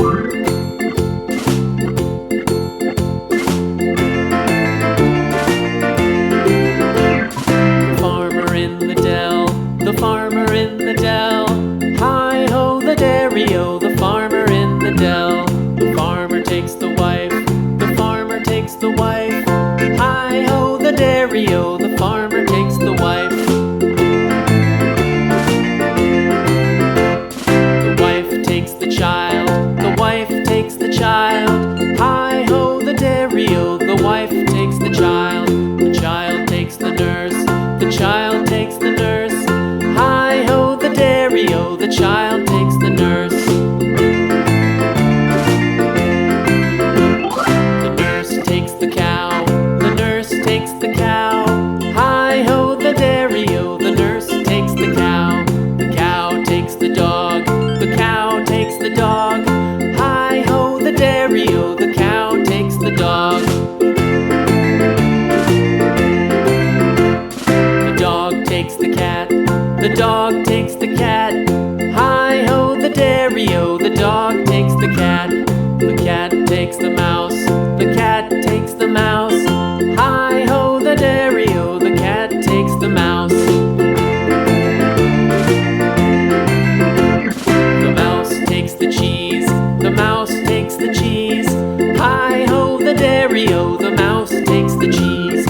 Farmer in the dell, the farmer in the dell. Hi-ho the dairy-o, the farmer in the dell. The farmer takes the wife, the farmer takes the wife. Hi-ho the dairy-o, the farmer takes the wife. The wife takes the child, the wife takes the child. Hi-ho the dairy-o, the wife takes the child. The child takes the nurse, the child takes the nurse. Hi-ho the dairy-o, the child takes the nurse. The nurse takes the cow, the nurse takes the cow. Hi-ho the dairy-o, the nurse takes the cow. The cow takes the dog, the cow takes the dog. Hi-ho the dairy-o, the cow takes the dog. The dog takes the cat, the dog takes the cat. Hi-ho the dairy-o, the dog takes the cat. The cat takes the mouse, the cat takes the mouse. Hi-ho the dairy-o, the cat takes the mouse. The mouse takes the cheese, the mouse takes the cheese. Hi-ho the dairy-o, the mouse takes the cheese.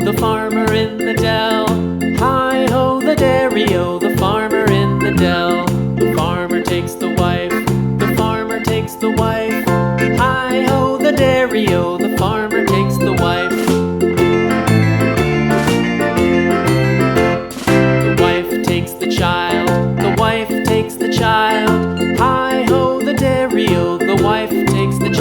The farmer in the dell. Hi-ho the dairy-o, the farmer in the dell. The farmer takes the wife, the farmer takes the wife. Hi-ho the dairy-o, the farmer takes the wife. The wife takes the child, the wife takes the child.